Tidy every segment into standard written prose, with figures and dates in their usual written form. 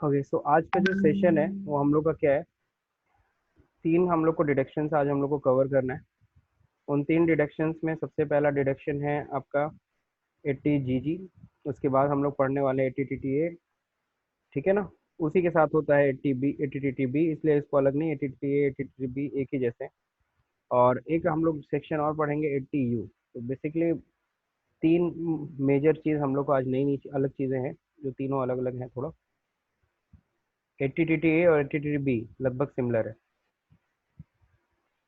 Okay, सो आज का जो सेशन है वो हम लोग का क्या है, तीन हम लोग को डिडक्शंस आज हम लोग को कवर करना है। उन तीन डिडक्शंस में सबसे पहला डिडक्शन है आपका 80 GG। उसके बाद हम लोग पढ़ने वाले 80 TTA, ठीक है ना। उसी के साथ होता है 80 TTB, इसलिए इसको अलग नहीं, 80 TTA 80 TTB एक ही जैसे हैं। और एक हम लोग सेक्शन और पढ़ेंगे 80U। तो बेसिकली तीन मेजर चीज़ हम लोग को आज नई नई अलग चीज़ें हैं, जो तीनों अलग अलग हैं थोड़ा। 80 TTA और 80 TTB लगभग सिमिलर है,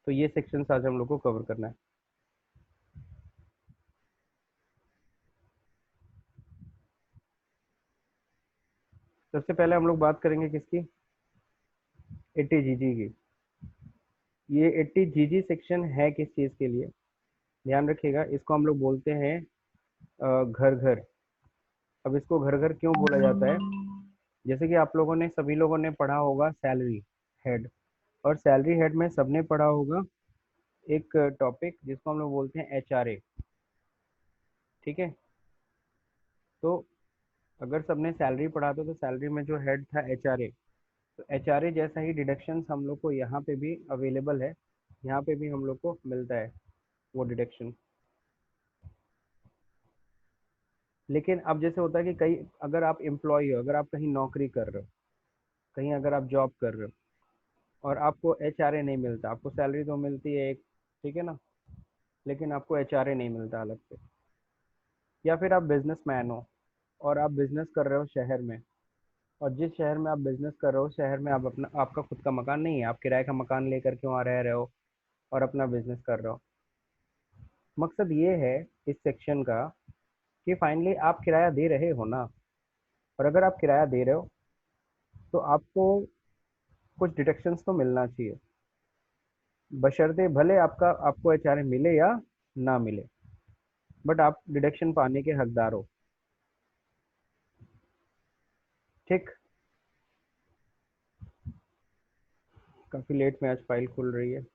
तो ये सेक्शन आज हम लोग को कवर करना है। सबसे पहले हम लोग बात करेंगे किसकी, 80 GG की। ये 80 GG सेक्शन है किस चीज़ के लिए, ध्यान रखिएगा। इसको हम लोग बोलते हैं घर घर। अब इसको घर घर क्यों बोला जाता है, जैसे कि आप लोगों ने सभी लोगों ने पढ़ा होगा सैलरी हेड, और सैलरी हेड में सबने पढ़ा होगा एक टॉपिक जिसको हम लोग बोलते हैं HRA, ठीक है। तो अगर सबने सैलरी पढ़ा था तो सैलरी में जो हेड था HRA, तो HRA जैसा ही डिडक्शन हम लोग को यहाँ पे भी अवेलेबल है, यहाँ पे भी हम लोग को मिलता है वो डिडक्शन। लेकिन अब जैसे होता है कि कई, अगर आप एम्प्लॉय हो, अगर आप कहीं नौकरी कर रहे हो, कहीं अगर आप जॉब कर रहे हो और आपको HRA नहीं मिलता, आपको सैलरी तो मिलती है एक, ठीक है ना, लेकिन आपको HRA नहीं मिलता अलग से। या फिर आप बिजनेसमैन हो और आप बिजनेस कर रहे हो शहर में, और जिस शहर में आप बिजनेस कर रहे हो शहर में आप अपना, आपका खुद का मकान नहीं है, आप किराए का मकान लेकर के वहाँ रह रहे हो और अपना बिजनेस कर रहे हो। मकसद ये है इस सेक्शन का कि फाइनली आप किराया दे रहे हो ना, और अगर आप किराया दे रहे हो तो आपको कुछ डिडक्शंस तो मिलना चाहिए, बशर्ते भले आपको HRA मिले या ना मिले, बट आप डिडक्शन पाने के हकदार हो, ठीक। काफ़ी लेट में आज फाइल खुल रही है,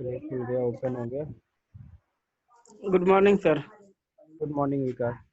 लेट खुल गया, ओपन हो गया। Good morning sir. Good morning Vikas.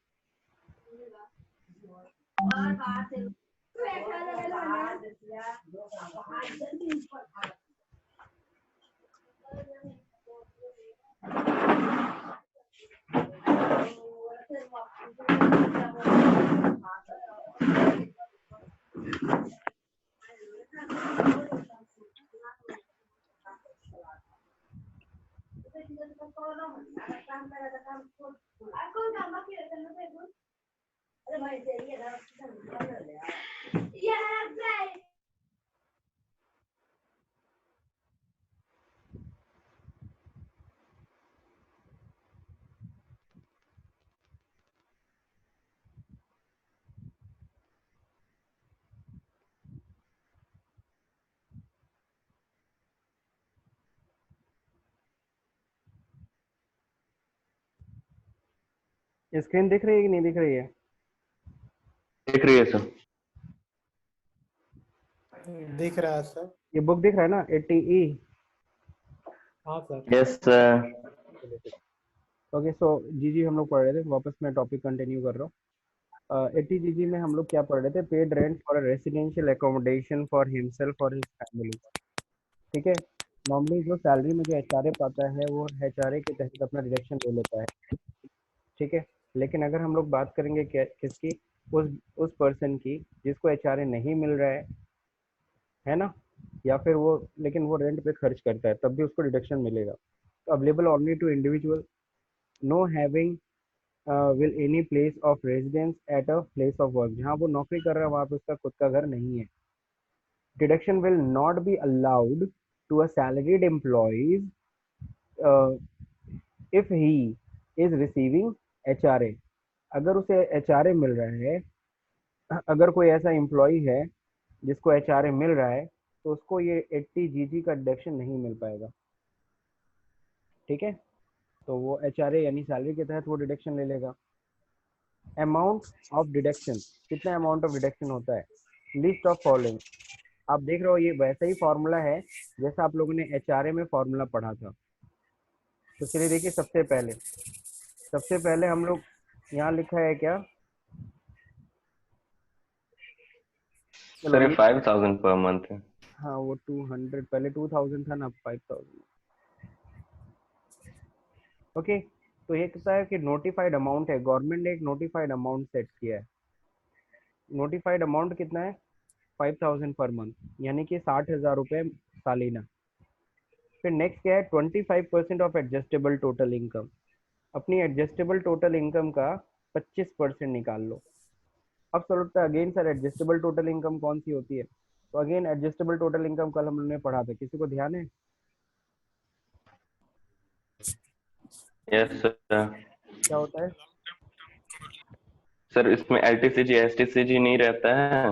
Screen दिख रही है कि नहीं दिख रही है? दिख रही है सर। दिख रहा है सर। ये बुक दिख रहा है ना 80E? हाँ सर। Yes sir. ओके, सो जीजी हम लोग पढ़ रहे थे, वापस मैं टॉपिक कंटिन्यू कर रहा हूँ। 80 GG में हम लोग क्या पढ़ रहे थे, paid rent for residential accommodation for himself और हिज फैमिली, ठीक है। नॉर्मली जो सैलरी में जो HRA पाता है वो HRA के तहत अपना डिडक्शन ले लेता है, ठीक है। लेकिन अगर हम लोग बात करेंगे किसकी, उस पर्सन की जिसको HRA नहीं मिल रहा है ना, या फिर वो, लेकिन वो रेंट पे खर्च करता है, तब भी उसको डिडक्शन मिलेगा। तो available only to individual no having will any place of residence at a place of work, जहाँ वो नौकरी कर रहा है वहाँ पे उसका खुद का घर नहीं है। Deduction will not be allowed to a salaried employees if he is receiving HRA। अगर उसे HRA मिल रहा है, अगर कोई ऐसा एम्प्लॉय है जिसको HRA मिल रहा है, तो उसको ये 80 GG का डिडक्शन नहीं मिल पाएगा, ठीक है। तो वो HRA यानी सैलरी के तहत वो डिडक्शन ले लेगा। अमाउंट ऑफ डिडक्शन, कितना अमाउंट ऑफ डिडक्शन होता है, लिस्ट ऑफ फॉलोइंग। आप देख रहे हो ये वैसा ही फॉर्मूला है जैसा आप लोगों ने HRA में फॉर्मूला पढ़ा था। तो चलिए देखिए, सबसे पहले हम लोग यहाँ लिखा है क्या, चलो सर ये ये 5,000 पर मंथ है। हाँ वो 200 पहले 2000 था ना, अब 5000। ओके, तो ये कहता है कि नोटिफाइड अमाउंट है, गवर्नमेंट ने एक नोटिफाइड अमाउंट सेट किया है। नोटिफाइड अमाउंट कितना है? 5000 पर मंथ, यानी कि 60,000 रुपये सालीना। फिर नेक्स्ट क्या है? 25% ऑफ एडजस्टेबल टोटल इनकम। अपनी एडजस्टेबल टोटल इनकम का 25% निकाल लो। अब sir again sir adjustable total income कौन सी होती है? तो अगेन एडजस्टेबल टोटल इनकम कल हम लोगों ने पढ़ा था, किसी को ध्यान है? Yes sir. क्या होता है? सर इसमें एलटीसीजी एसटीसीजी नहीं रहता है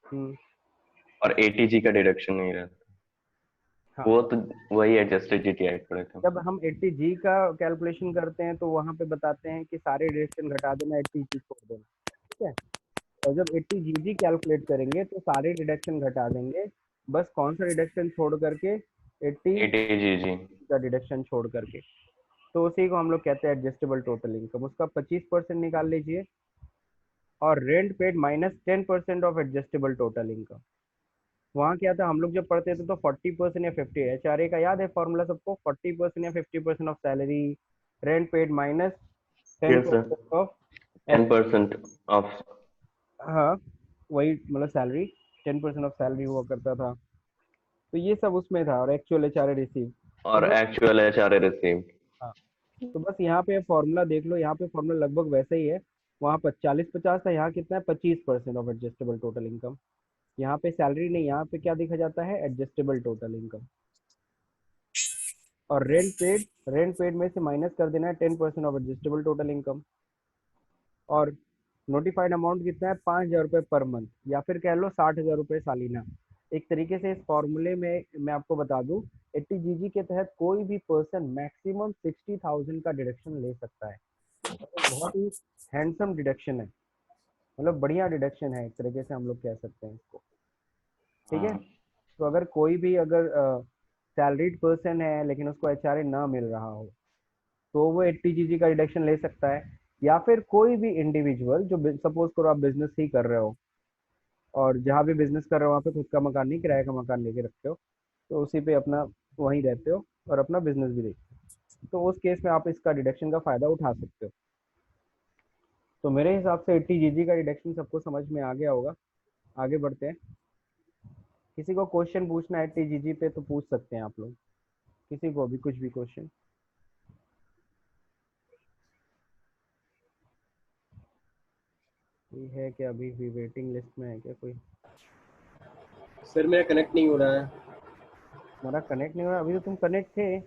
हम्म, और एटीजी का डिडक्शन नहीं रहता। हाँ। वो तो वही एडजस्टेड जीटीआई पड़े थे। जब हम 80G का कैलकुलेशन करते हैं तो वहां पे बताते हैं कि सारे डिडक्शन घटा देना, 80G छोड़ देना, ठीक है। और जब 80GG कैलकुलेट करेंगे तो सारे डिडक्शन घटा देंगे, बस कौन सा डिडक्शन छोड़ करके? 80 एटीजी जी। का डिडक्शन छोड़ करके। तो उसी को हम लोग कहते हैं एडजस्टेबल टोटल इनकम। उसका 25% निकाल लीजिए, और rent paid minus 10% of adjustable total income. वहाँ क्या था, हम लोग जब पढ़ते थे तो 40% या 50, HRA का याद है फॉर्मूला सबको? 40% या 50% of salary, rent paid minus ten yes sir. Percent of 10% of. हाँ, वही मतलब सैलरी, 10% ऑफ सैलरी हुआ करता था। तो ये सब उसमें था, और एक्चुअल HRA रिसीव। तो और बस, एक्चुअल एचआरए रिसीव्ड। हाँ, तो बस यहाँ पे फॉर्मूला देख लो, यहाँ पे फॉर्मूला लगभग वैसा ही है। वहाँ पर 40-50 था, यहाँ कितना है? 25% ऑफ एडजस्टेबल टोटल इनकम। यहाँ पे सैलरी नहीं, यहाँ पे क्या देखा जाता है? Adjustable total income. और रेंट पेड में से माइनस कर देना है 10% ऑफ एडजस्टेबल टोटल इनकम। और नोटिफाइड अमाउंट कितना है? 5,000 रुपये पर मंथ, या फिर कह लो 60,000 रुपये सालीना। एक तरीके से इस फॉर्मूले में मैं आपको बता दूं, 80GG के तहत कोई भी पर्सन मैक्सिमम 60,000 का डिडक्शन ले सकता है। तो बहुत ही हैंडसम डिडक्शन है, मतलब बढ़िया डिडक्शन है, एक तरीके से हम लोग कह सकते हैं इसको, ठीक है। हाँ। तो अगर कोई भी अगर सैलरीड पर्सन है लेकिन उसको HRA ना मिल रहा हो, तो वो 80GG का डिडक्शन ले सकता है। या फिर कोई भी इंडिविजुअल जो सपोज करो आप बिजनेस ही कर रहे हो, और जहाँ भी बिजनेस कर रहे हो वहाँ पे खुद का मकान नहीं, किराए का मकान लेके रखते हो, तो उसी पे अपना वहीं रहते हो और अपना बिजनेस भी देखते हो, तो उस केस में आप इसका डिडक्शन का फायदा उठा सकते हो। तो मेरे हिसाब से 80GG का डिडक्शन सबको समझ में आ गया होगा। आगे बढ़ते हैं। किसी को क्वेश्चन पूछना है 80GG पे तो पूछ सकते हैं आप लोग, किसी को भी कुछ भी क्वेश्चन। कोई है क्या? अभी भी वेटिंग लिस्ट में है क्या कोई? सर मेरा कनेक्ट नहीं हो रहा है। हमारा कनेक्ट नहीं हो रहा? अभी तो तुम कनेक्ट थे।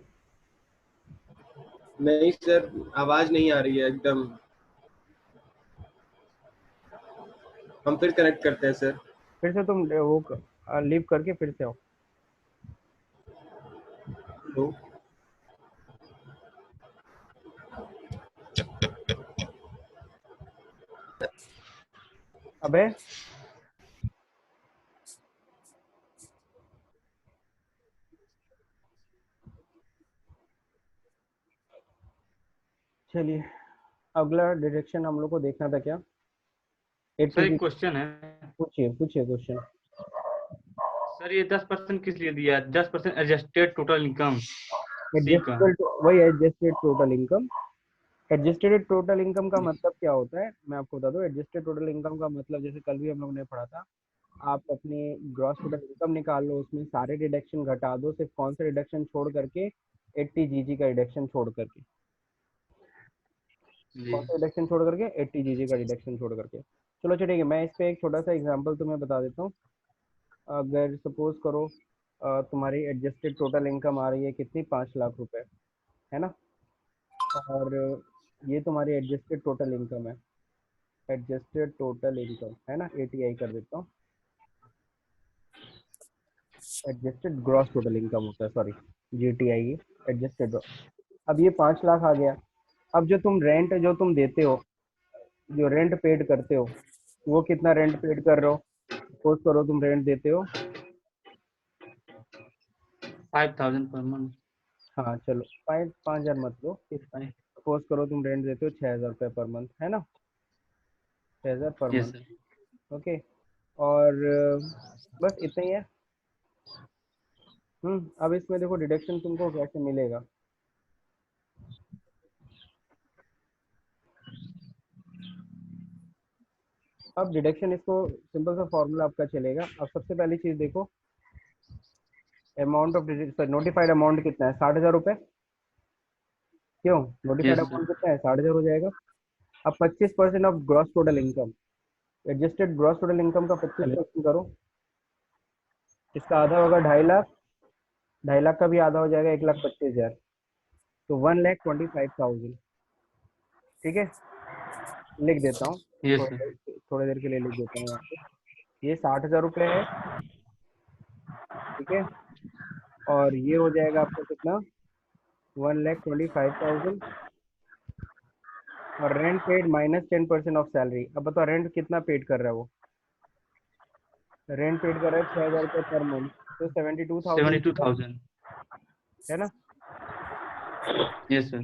नहीं सर, आवाज नहीं आ रही है एकदम। हम फिर कनेक्ट करते हैं सर। फिर से तुम वो लीव करके फिर से आओ। तो अबे चलिए, अगला डिरेक्शन हम लोग को देखना था क्या? सर 80 एक जी। क्वेश्चन है। पूछिए पूछिए क्वेश्चन। सर ये 10% किस लिए दिया? 10% एडजस्टेड टोटल इनकम सी का। एडजस्टेबल, वही adjusted total income. Adjusted total income का मतलब क्या होता है मैं आपको बता दूं। एडजस्टेड टोटल इनकम का मतलब, जैसे कल भी हम लोग ने पढ़ा था, आप अपने ग्रॉस टोटल इनकम निकाल लो, उसमें सारे डिडक्शन घटा दो, सिर्फ कौन सा डिडक्शन छोड़ करके? 80GG का डिडक्शन छोड़ करके। जी कौन सा डिडक्शन छोड़ करके? 80GG का डिडक्शन छोड़ करके। चलो ठीक है, मैं इस पे एक छोटा सा एग्जांपल तुम्हें बता देता हूँ। अगर सपोज करो तुम्हारी एडजस्टेड टोटल इनकम आ रही है कितनी? 5 लाख रुपए, है ना। और ये तुम्हारी एडजस्टेड टोटल इनकम है। एडजस्टेड टोटल इनकम है ना, ATI कर देता हूँ। एडजस्टेड ग्रॉस टोटल इनकम होता है, सॉरी, GTI ये एडजस्टेड। अब ये 5 लाख आ गया। अब जो तुम रेंट जो तुम देते हो, जो रेंट पेड करते हो, वो कितना रेंट पेड कर रहे हो? सपोज करो तुम रेंट देते हो, 5000 पर मंथ। हाँ चलो 5,000 मत लो, सपोज करो तुम रेंट देते हो 6,000 रुपये पर मंथ, है ना। 6,000 पर यस मंथ, सर। ओके। और बस इतना ही है। अब इसमें देखो डिडक्शन तुमको कैसे मिलेगा। अब डिडक्शन इसको सिंपल सा फॉर्मूला आपका चलेगा। अब सबसे पहली चीज देखो, अमाउंट ऑफ नोटिफाइड अमाउंट कितना है, 60,000 रुपये। क्यों नोटिफाइड यस सर। अमाउंट कितना है, 60,000 हो जाएगा। अब 25% of gross total income, adjusted gross total income का 25% करो। इसका आधा होगा 2.5 लाख, 2.5 लाख का भी आधा हो जाएगा 1,25,000, तो 1,25,500। ठीक है, लिख देता हूँ, यस सर। थोड़ी देर के लिए लिख देता हूँ यहाँ पे। ये 60,000 रुपये है, ठीक है। और ये हो जाएगा आपका कितना, 1,25,500। और rent paid minus 10% of salary. अब बताओ रेंट कितना पेड कर रहा है वो, रेंट पेड कर रहा है 6,000 रुपये पर मंथ, तो 72,000 72,000। है ना। Yes sir.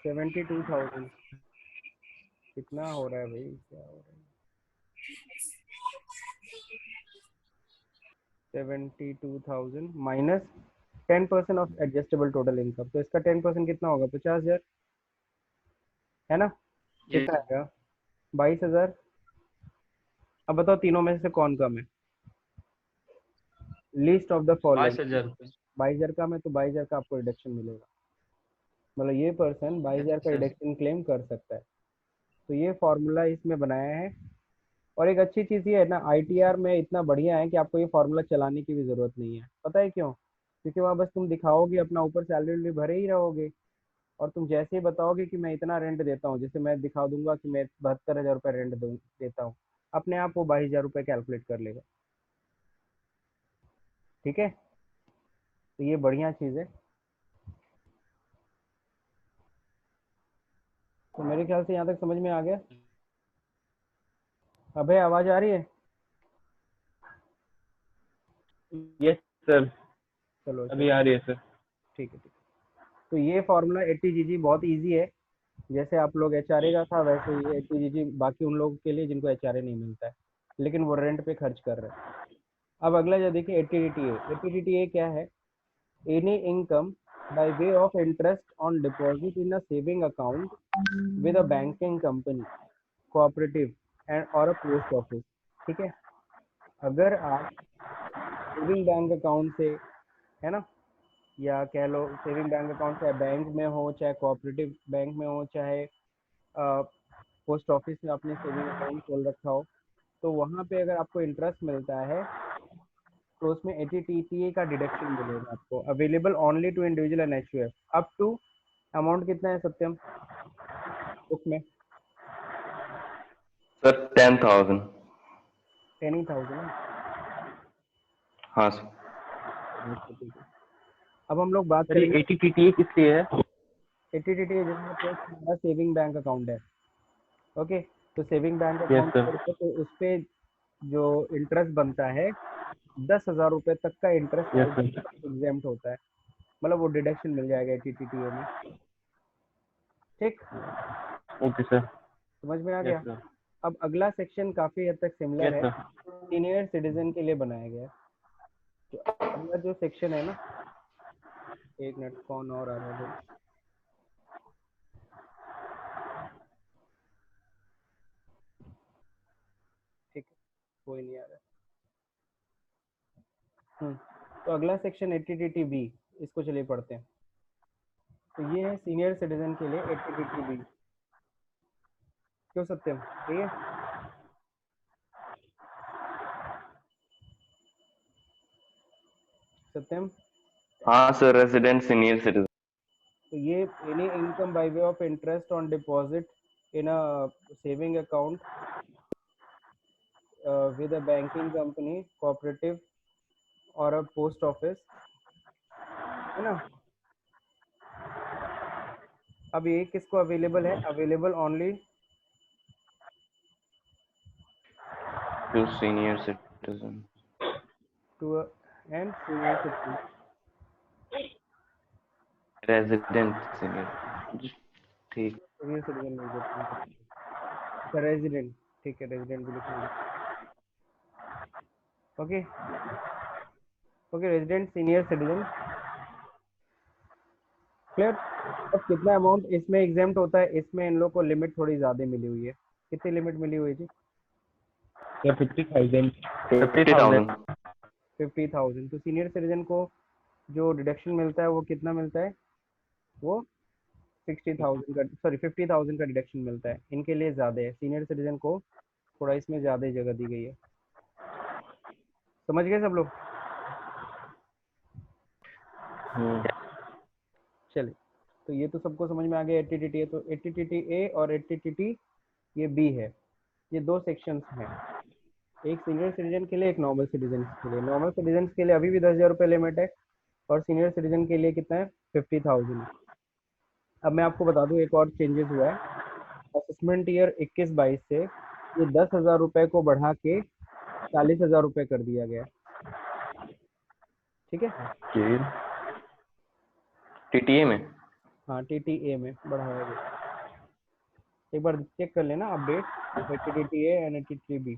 72,000 कितना हो रहा है भाई, क्या हो रहा है, 72,000 minus 10% of adjustable total income, तो इसका 10% कितना होगा, 50,000 है ना। यस कितना सर। आएगा, 22,000। अब बताओ तीनों में से कौन कम है, लिस्ट ऑफ द फॉलोइंग। 22,000 रुपये। 22,000 कम है तो 22,000 का आपको रिडक्शन मिलेगा, मतलब ये पर्सन 22,000 का अच्छा सर। रिडक्शन क्लेम कर सकता है। तो ये फॉर्मूला इसमें बनाया है। और एक अच्छी चीज़ ये है ना, आईटीआर में इतना बढ़िया है कि आपको ये फॉर्मूला चलाने की भी ज़रूरत नहीं है। पता है क्यों, क्योंकि वहाँ बस तुम दिखाओगे अपना, ऊपर सैलरी भरे ही रहोगे। और तुम जैसे ही बताओगे कि मैं इतना रेंट देता हूँ, जैसे मैं दिखा दूंगा कि मैं 72,000 रुपये रेंट देता हूँ, अपने आप वो 22,000 रुपये कैलकुलेट कर लेगा। ठीक है, तो ये बढ़िया चीज़ है। तो मेरे ख्याल से यहाँ तक समझ में आ गया। अबे आवाज़ आ रही है, यस सर, चलो अभी चलो, आ रही है सर। ठीक है ठीक है। तो ये फॉर्मूला 80GG बहुत इजी है। जैसे आप लोग एचआरए का था, वैसे ही 80GG बाकी उन लोगों के लिए जिनको एचआरए नहीं मिलता है, लेकिन वो रेंट पे खर्च कर रहे हैं। अब अगला जो देखिए 80DTA। 80DTA क्या है, any income by way of interest on deposit in a saving account with a banking company, cooperative and और अ पोस्ट ऑफिस। ठीक है, अगर आप सेविंग बैंक अकाउंट से, है ना, या कह लो सेविंग बैंक अकाउंट चाहे बैंक में हो, चाहे कोऑपरेटिव बैंक में हो, चाहे पोस्ट ऑफिस में आपने सेविंग अकाउंट खोल रखा हो, तो वहाँ पे अगर आपको इंटरेस्ट मिलता है तो उसमें 80TTA का डिडक्शन मिलेगा आपको, available only to individual and HUF. Up to amount कितना है सत्यम बुक में, सर 10,000। 10,000 है। हाँ सर। अच्छा, ठीक है। अब हम लोग बात सर करेंगे ये 80TTA किस लिए है? 80TTA जिसमें तो हमारा सेविंग बैंक अकाउंट है। ओके, तो saving bank yes account sir. तो उस पर जो इंटरेस्ट बनता है 10,000 रुपये तक का इंटरेस्ट यस सर। एग्जाम्प्ट होता है, मतलब वो डिडक्शन मिल जाएगा 80TTA में। ठीक, ओके सर। समझ में आ यस गया। सर। अब अगला सेक्शन काफी हद तक सिमिलर यस है, सर। सीनियर सिटीजन के लिए बनाया गया है। तो अगला जो सेक्शन है ना, एक मिनट कौन और आ रहा है भाई, ठीक है, कोई नहीं आ रहा है। तो अगला सेक्शन 80TTB, इसको चलिए पढ़ते हैं। तो ये है सीनियर सिटीजन के लिए 80TTB। क्यों सत्यम, ठीक है, सत्यम। हाँ सर, रेजिडेंट सीनियर सिटीजन। तो ये any income by way of interest on deposit in a saving account with a banking company, cooperative और अ पोस्ट ऑफिस, है ना। अब ये किसको अवेलेबल है, available only to senior citizen. To and senior citizen, resident senior. ठीक। Senior citizen नहीं देते हैं, रेजिडेंट। ठीक है, रेजिडेंट भी लिखेंगे। Okay okay, resident senior citizen clear. अब कितना अमाउंट इसमें एग्जाम्प्ट होता है, इसमें इन लोग को लिमिट थोड़ी ज़्यादा मिली हुई है। कितनी लिमिट मिली हुई है जी? 50,000। 50,000। 50,000। तो सीनियर सिटीजन को जो डिडक्शन मिलता है वो कितना मिलता है? वो 60,000 का, सॉरी 50,000 का डिडक्शन मिलता है। इनके लिए ज़्यादा है, सीनियर सिटीजन को थोड़ा इसमें ज़्यादा जगह दी गई है। समझ गए सब लोग? चलिए, तो ये तो सबको समझ में आ गया। 80TT है तो 80TT ए और 80TT ये बी है। ये दो सेक्शंस हैं, एक सीनियर सिटीजन के लिए, एक नॉर्मल सिटीजन के लिए। नॉर्मल सिटीजन के लिए अभी भी 10,000 रुपये लिमिट है और सीनियर सिटीजन के लिए कितना है? 50,000। अब मैं आपको बता दूं एक और चेंजेस हुआ है। असेसमेंट ईयर 21-22 से ये 10,000 रुपये को बढ़ा के 40,000 रुपये कर दिया गया। ठीक है, टीटीए में। हाँ टीटीए में बढ़ाया गया। एक बार चेक कर लेना update 80TTA and 80TB।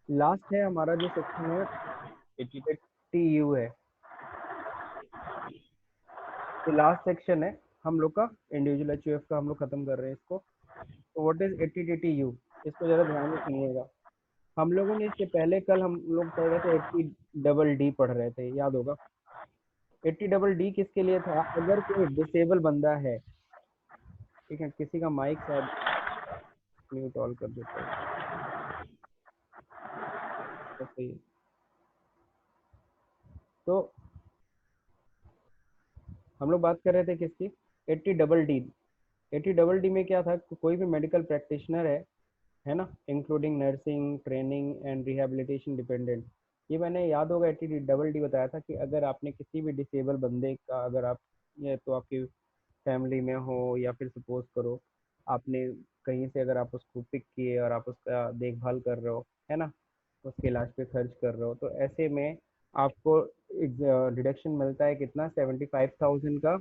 Last है हमारा जो सेक्शन है 80TU है, ये लास्ट सेक्शन है हम लोग का इंडिविजुअल एचयूएफ का। हम लोग खत्म कर रहे हैं इसको। तो व्हाट इज 80TTU, इसको जरा ध्यान से सुनिएगा। हम लोगों ने इससे पहले कल हम लोग पढ़ रहे थे 80DD पढ़ रहे थे, याद होगा। 80DD किसके लिए था? अगर कोई डिसेबल बंदा है, ठीक है, किसी का माइक शायद म्यूट ऑल कर देता है, सही है। तो हम लोग बात कर रहे थे किसकी? 80DD। 80DD में क्या था? कोई भी मेडिकल प्रैक्टिशनर है ना, including nursing, training and rehabilitation dependent. ये मैंने याद होगा 80DD बताया था कि अगर आपने किसी भी डिसेबल बंदे का, अगर आप ये तो आपकी फैमिली में हो या फिर सपोज करो आपने कहीं से अगर आप उसको पिक किए और आप उसका देखभाल कर रहे हो, है ना, उसके इलाज पे खर्च कर रहे हो, तो ऐसे में आपको डिडक्शन मिलता है कितना? 75,000 का।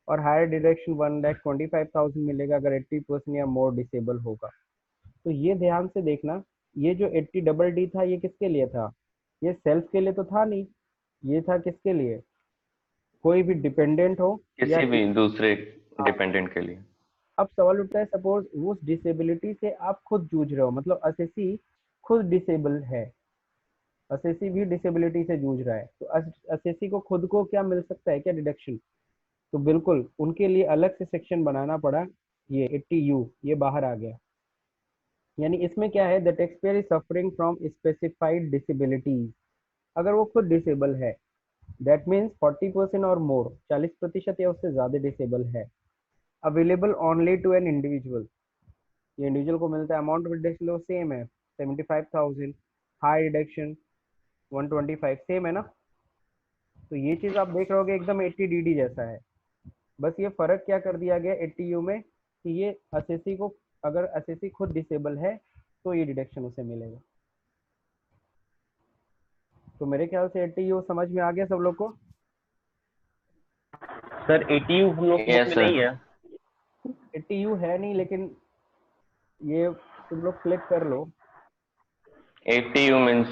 और हायर डिडक्शन 1,25,000 मिलेगा अगर 80% या मोर डिसेबल होगा। तो ये ध्यान से देखना, ये जो 80DD था ये किसके लिए था? ये सेल्फ के लिए तो था नहीं, ये था किसके लिए? कोई भी डिपेंडेंट हो या किसी भी दूसरे डिपेंडेंट के लिए। अब सवाल उठता है, सपोज उस डिसेबिलिटी से आप खुद जूझ रहे हो, मतलब असेसी खुद डिसेबल है, असेसी भी डिसेबिलिटी से जूझ रहा है, तो असेसी को खुद को क्या मिल सकता है? क्या डिडक्शन? तो बिल्कुल उनके लिए अलग से सेक्शन बनाना पड़ा। ये 80U ये बाहर आ गया। यानी इसमें क्या है? The taxpayer is suffering from specified disabilities. अगर वो खुद डिसेबल है, दैट मीन्स 40% और मोर, 40% या उससे ज्यादा डिसेबल है, available only to an individual. ये इंडिविजुअल को मिलता है। अमाउंट ऑफ डिडक्शन सेम है 75,000, हाई डिडक्शन 125, सेम है ना। तो ये चीज आप देख रहे होगे एकदम 80DD जैसा है। बस ये फर्क क्या कर दिया गया 80U में कि ये असेसी को, अगर असेसी खुद डिसेबल है तो ये डिडक्शन उसे मिलेगा। तो मेरे ख्याल से 80U समझ में आ गया सब लोग को। सर 80U हम लोग यस में सर। नहीं है। 80U है नहीं, लेकिन ये तुम लोग क्लिक कर लो। 80U मीन्स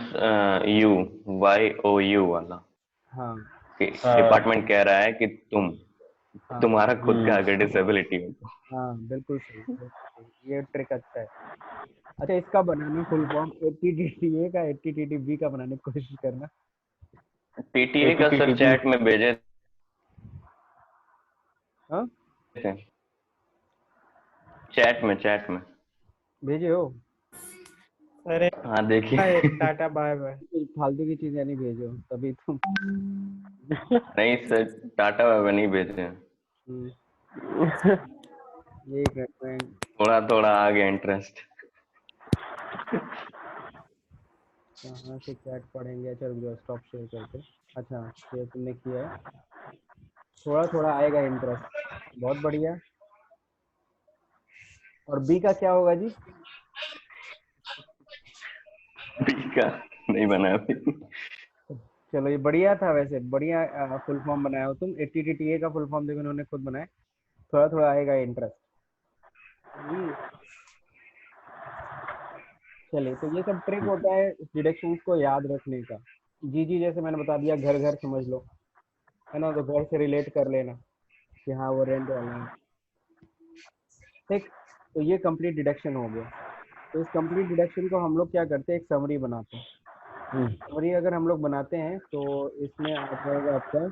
YOU वाला। हाँ डिपार्टमेंट कह रहा है कि हाँ तुम्हारा खुद का अगर डिसेबिलिटी हो तो। हाँ, बिल्कुल सही, बिल्कुल सही। ये ट्रिक अच्छा है। अच्छा, इसका बनाना फुल फॉर्म 80TTA का 80TTB का बनाने की कोशिश करना। टीटीए का सर 80TTB। चैट में भेजे हाँ थे। चैट में। भेजे हो? अरे हाँ देखिए। Tata bye bye. कुछ फालतू की चीजें नहीं भेजो तभी तुम। नहीं सर, टाटा बाबा नहीं भेजे हैं। ये एक मिनट, थोड़ा थोड़ा आ गया इंटरेस्ट। कहाँ से चैट पढ़ेंगे? चल जो स्टॉप शेयर करके। अच्छा, शेयर तुमने किया है, थोड़ा थोड़ा आएगा इंटरेस्ट, बहुत बढ़िया। और बी का क्या होगा जी? बी का नहीं बना अभी। चलो ये बढ़िया था, वैसे बढ़िया फुल फॉर्म बनाया हो तुम। 80TTA का फुल फॉर्म देखो उन्होंने खुद बनाया। थोड़ा थोड़ा आएगा इंटरेस्ट। चलिए, तो ये सब ट्रिक होता है डिडक्शंस को याद रखने का। जी जैसे मैंने बता दिया, घर घर समझ लो, है ना, तो घर से रिलेट कर लेना कि हाँ वो रेंट वाला है। ठीक, तो ये कंप्लीट डिडक्शन हो गया। तो इस कंप्लीट डिडक्शन को हम लोग क्या करते हैं, एक समरी बनाते हैं। समरी अगर हम लोग बनाते हैं तो इसमें आ जाएगा आपका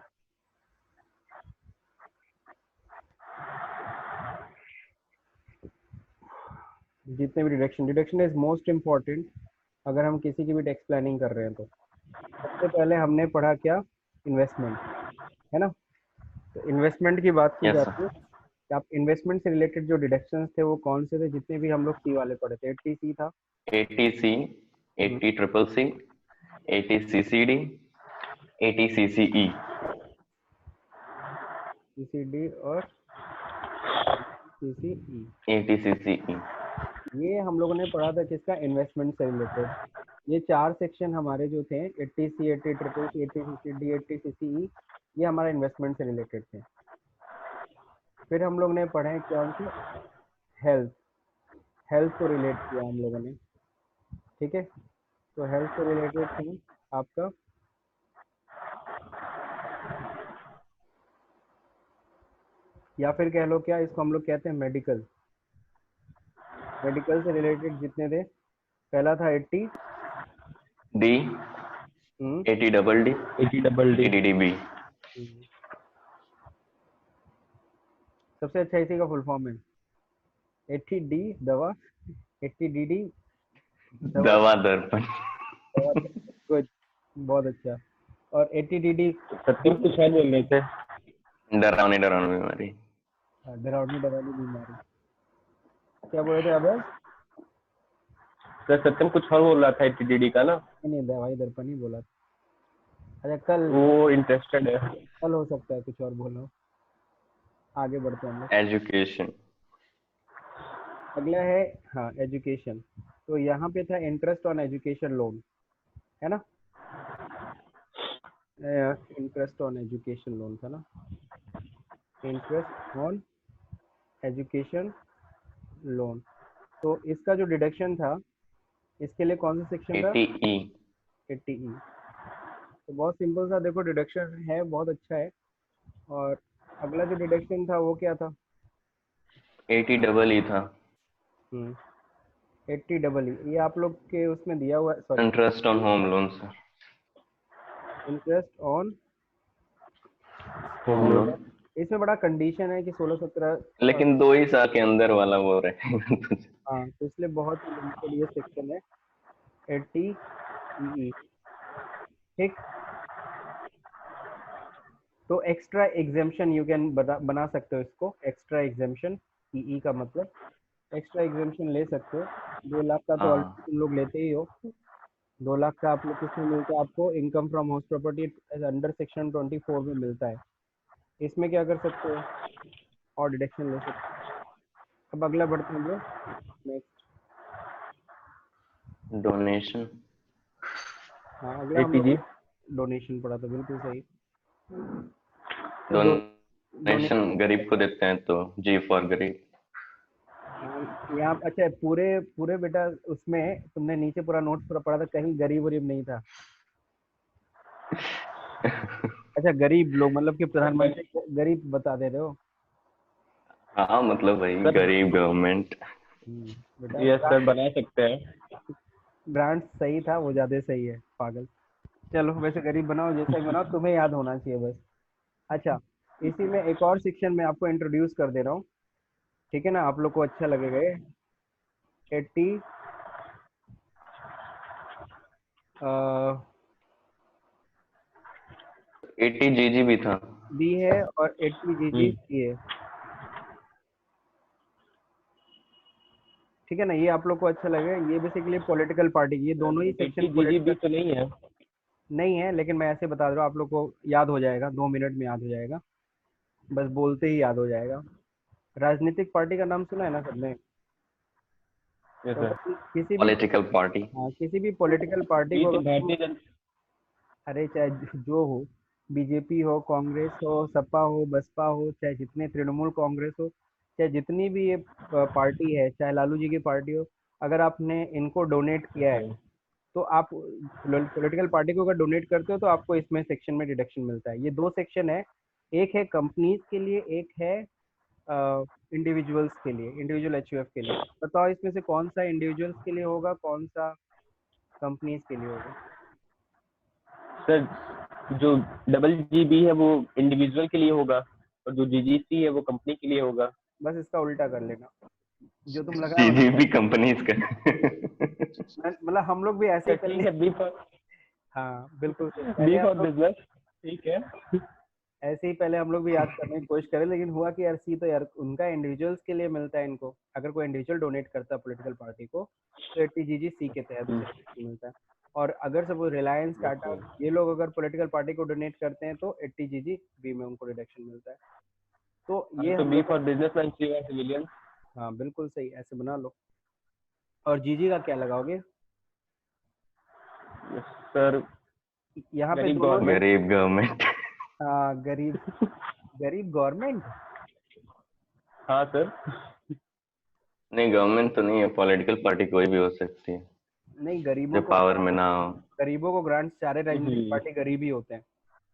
जितने भी डिडक्शन इज मोस्ट इम्पॉर्टेंट अगर हम किसी की भी टैक्स प्लानिंग कर रहे हैं। तो सबसे पहले हमने पढ़ा क्या, इन्वेस्टमेंट, है ना। तो इन्वेस्टमेंट की बात की यस जाती है कि आप इन्वेस्टमेंट से रिलेटेड जो डिडक्शंस थे वो कौन से थे, जितने भी हम लोग सी वाले पढ़े थे। 80C था, ATC, 80CCC, 80CCD, 80CCE, CCD और CCE। 80CCE। ये हम लोगों ने पढ़ा था किसका, इन्वेस्टमेंट से रिलेटेड। ये 4 सेक्शन हमारे जो थे 80C, 80CCC, 80CCD, 80CCE, ये हमारा इन्वेस्टमेंट से रिलेटेड थे। फिर हम लोग ने पढ़े कौन से, हेल्थ को रिलेट किया हम लोगों ने। ठीक है, तो हेल्थ से रिलेटेड थे आपका या फिर कह लो क्या इसको हम लोग कहते हैं, मेडिकल से रिलेटेड जितने थे। पहला था 80 D, 80DD, 80DDB। सबसे अच्छा इसी का फुल फॉर्म है 80D दवा, 80DD दवा दर्पण। कुछ बहुत अच्छा, और 80DD सत्यम कुछ और बोल रहे थे। डरावनी बीमारी। डरावनी बीमारी। क्या बोल रहे थे अब? सर सत्यम कुछ और बोल रहा था TDD का ना। नहीं, दवाई दर्पण ही बोला था। अच्छा, कल वो इंटरेस्टेड है। कल हो सकता है कुछ और बोलो। आगे बढ़ते हैं हम लोग। एजुकेशन। अगला है हाँ एजुकेशन। तो यहाँ पे था इंटरेस्ट ऑन एजुकेशन लोन, है ना। इंटरेस्ट ऑन एजुकेशन लोन था ना, इंटरेस्ट ऑन एजुकेशन लोन। तो इसका जो डिडक्शन था, इसके लिए कौन सा सेक्शन था, 80E। 80E। तो बहुत सिंपल सा देखो डिडक्शन है, बहुत अच्छा है। और अगला जो डिडक्शन था वो क्या था, 80EE था। 80EE। ये आप लोग के उसमें दिया हुआ है, sorry, interest on home loan sir. Interest on home loan. इसमें बड़ा कंडीशन है कि 16-17। लेकिन 2 ही साल के अंदर वाला वो रहे। हाँ, तो इसलिए बहुत ही लिमिटेड ये सेक्शन है 80EE। ठीक, तो एक्स्ट्रा एग्जेम्पशन यू कैन बना सकते हो इसको, एक्स्ट्रा एग्जेम्पशन। EE का मतलब एक्स्ट्रा एग्जेम्पशन ले सकते हो। 2 लाख का तो ऑलरेडी तुम लोग लेते ही हो। 2 लाख का आप लोग किसमें मिलता है, आपको income from house property under section 24 में मिलता है। इसमें क्या कर सकते हो, और डिडक्शन ले सकते हो। अब अगला बढ़ते हैं हम लोग नेक्स्ट। डोनेशन। हाँ, अगला हम लोग डोनेशन पढ़ा था, बिल्कुल सही। डोनेशन गरीब को देते हैं तो G फॉर गरीब। यहाँ अच्छा पूरे बेटा उसमें तुमने नीचे पूरा नोट्स पूरा पढ़ा था, कहीं गरीब वरीब नहीं था। अच्छा, गरीब लोग मतलब कि प्रधानमंत्री गरीब बता दे रहे हो। हाँ मतलब भाई गरीब गवर्नमेंट। बेटा यस सर, बना सकते हैं। ब्रांड सही था, वो ज्यादा सही है, पागल। चलो वैसे गरीब बनाओ, जैसा भी बनाओ, तुम्हें याद होना चाहिए बस। अच्छा, इसी में एक और सेक्शन में आपको इंट्रोड्यूस कर दे रहा हूँ, ठीक है ना, आप लोग को अच्छा लगेगा ये। 80 80GG भी था। बी है और 80GG सी है। ठीक है ना, ये आप लोग को अच्छा लगेगा। ये बेसिकली पॉलिटिकल पार्टी, ये दोनों ही सेक्शन TDD तो नहीं है, लेकिन मैं ऐसे बता रहा हूँ, आप लोग को याद हो जाएगा, 2 मिनट में याद हो जाएगा, बस बोलते ही याद हो जाएगा। राजनीतिक पार्टी का नाम सुना है ना सबने। तो किसी भी पॉलिटिकल पार्टी। हाँ, किसी भी पॉलिटिकल पार्टी को अरे चाहे जो हो, बीजेपी हो, कांग्रेस हो, सपा हो, बसपा हो, चाहे जितने तृणमूल कांग्रेस हो, चाहे जितनी भी ये पार्टी है, चाहे लालू जी की पार्टी हो, अगर आपने इनको डोनेट किया है तो आप पॉलिटिकल पार्टी को अगर डोनेट करते हो तो आपको इसमें सेक्शन में डिडक्शन मिलता है। ये दो सेक्शन है, एक है कंपनीज के लिए, एक है इंडिविजुअल्स के लिए, इंडिविजुअल एचयूएफ के लिए। बताओ इसमें से कौन सा इंडिविजुअल्स के लिए होगा, कौन सा कंपनीज के लिए होगा? सर जो डबल जीबी है वो इंडिविजुअल के लिए होगा और जो जीजीसी है वो कंपनी के लिए होगा। बस इसका उल्टा कर लेना, जो तुम लगा जीजीबी कंपनीज का। मतलब हम लोग भी ऐसे ही ठीक पहले, है, बी फॉर हाँ बिल्कुल पहले हम लोग बिजनेस। ठीक है। ऐसे ही पहले हम लोग भी याद करने की कोशिश करें, लेकिन हुआ कि यार सी तो यार उनका इंडिविजुअल्स के लिए मिलता है इनको। अगर कोई इंडिविजुअल डोनेट करता है पॉलिटिकल पार्टी को तो 80GG सी के तहत उसे मिलता है। और अगर सपोज रिलायंस, टाटा, ये लोग अगर पॉलिटिकल पार्टी को डोनेट करते हैं तो 80GG बी में उनको रिडक्शन मिलता है। तो ये तो हम बी लोग, for businessman, C for civilian. हाँ बिल्कुल सही, ऐसे बना लो। और जीजी का क्या लगाओगे? सर यहाँ पे गरीब दोनों गवर्नमेंट। जगह, गरीब गवर्नमेंट। हाँ गरीब, गरीब गवर्नमेंट। हाँ सर। नहीं, गवर्नमेंट तो नहीं है, पॉलिटिकल पार्टी कोई भी हो सकती है नहीं, जो गरीबों को, पावर में ना हो। गरीबों को ग्रांट्स, सारे राजनीतिक पार्टी गरीब ही होते हैं,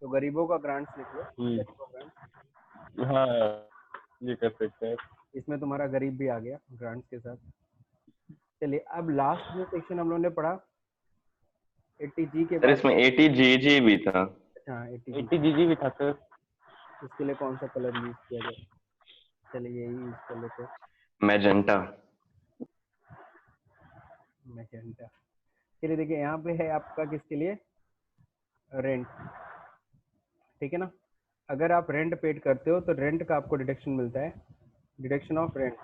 तो गरीबों का ग्रांट्स लिख लो, गरीबों ग्रांट्स। हाँ ये कर सकते हैं। इसमें तुम्हारा गरीब भी आ गया ग्रांट्स के साथ। चलिए अब लास्ट जो सेक्शन हम लोगों ने पढ़ा 80G के सर बाद, इसमें 80GG भी था। हाँ 80G, 80GG भी था सर। इसके लिए कौन सा कलर यूज किया जाए? चलिए यही यूज कर लेते हैं, मैजेंटा। मैजेंटा। चलिए देखिए यहाँ पे है आपका किसके लिए, रेंट, ठीक है ना। अगर आप रेंट पेड करते हो तो रेंट का आपको डिडक्शन मिलता है, डिडक्शन ऑफ रेंट।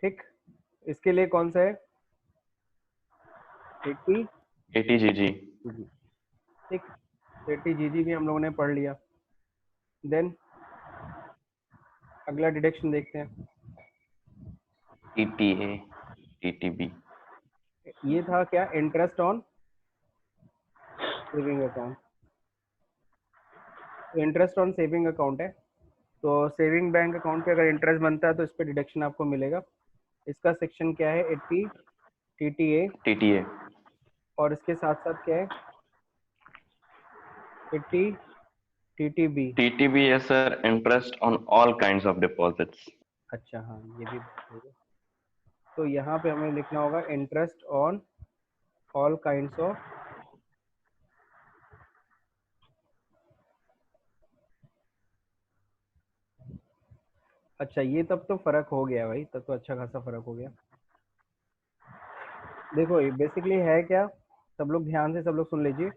ठीक, इसके लिए कौन सा है, 80GG। ठीक, 80GG भी हम लोगों ने पढ़ लिया। देन अगला डिडक्शन देखते हैं, TTA, TTB। ये था क्या, इंटरेस्ट ऑन सेविंग अकाउंट। तो इंटरेस्ट ऑन सेविंग अकाउंट है, तो सेविंग बैंक अकाउंट पे अगर इंटरेस्ट बनता है तो इस पर डिडक्शन आपको मिलेगा। इसका सेक्शन क्या है, 80 TTA, TTA। और इसके साथ साथ क्या है, 80 TTB। TTB है sir, interest on all kinds of deposits. अच्छा हाँ, ये भी होगा। तो यहाँ पे हमें लिखना होगा interest on all kinds of, अच्छा ये तब तो फर्क हो गया भाई, तब तो अच्छा खासा फर्क हो गया। देखो ये बेसिकली है क्या, सब लोग ध्यान से सब लोग सुन लीजिए।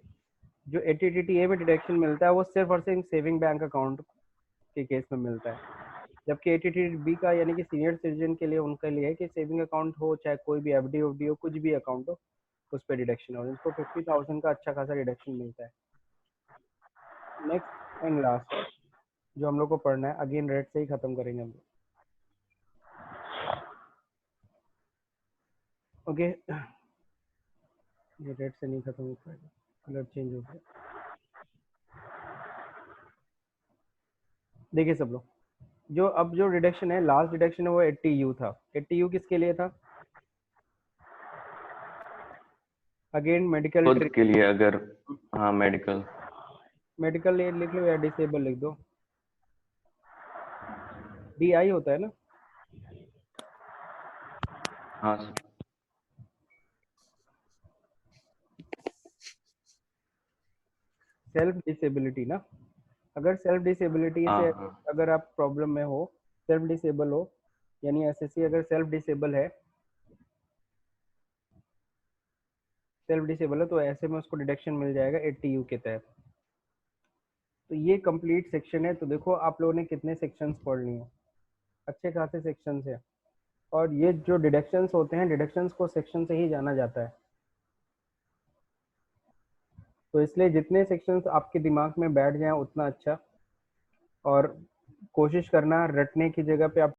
जो 80 TTA में डिडक्शन मिलता है वो सिर्फ और सिर्फ सेविंग बैंक अकाउंट के केस में मिलता है, जबकि 80 TTB का यानी कि सीनियर सिटीजन के लिए, उनके लिए है कि सेविंग अकाउंट हो चाहे कोई भी FD उफडी हो, कुछ भी अकाउंट हो, उस पर डिडक्शन हो, इनको 50,000 का अच्छा खासा डिडक्शन मिलता है। नेक्स्ट एंड लास्ट जो हम लोग को पढ़ना है, अगेन रेट से ही खत्म करेंगे हम लोग। ओके, ये रेट से नहीं खत्म हो पाएगा, कलर चेंज हो गया। देखिए सब लोग, जो अब जो डिडक्शन है, लास्ट डिडक्शन है वो 80U था। 80U किसके लिए था, अगेन मेडिकल खुद के लिए अगर, हाँ मेडिकल। मेडिकल लिख लो या डिसेबल लिख दो, DI होता है ना। हाँ सर। सेल्फ डिसेबिलिटी ना, अगर सेल्फ डिसेबिलिटी हाँ से हाँ। अगर आप प्रॉब्लम में हो, सेल्फ डिसेबल हो, यानी SSC अगर सेल्फ डिसेबल है, सेल्फ डिसेबल है तो ऐसे में उसको डिडक्शन मिल जाएगा 80U के तहत। तो ये कंप्लीट सेक्शन है। तो देखो आप लोगों ने कितने सेक्शंस पढ़ लिए हैं, अच्छे खासे सेक्शंस है। और ये जो डिडक्शंस होते हैं, डिडक्शंस को सेक्शन से ही जाना जाता है, तो इसलिए जितने सेक्शंस आपके दिमाग में बैठ जाएं उतना अच्छा। और कोशिश करना रटने की जगह पे आप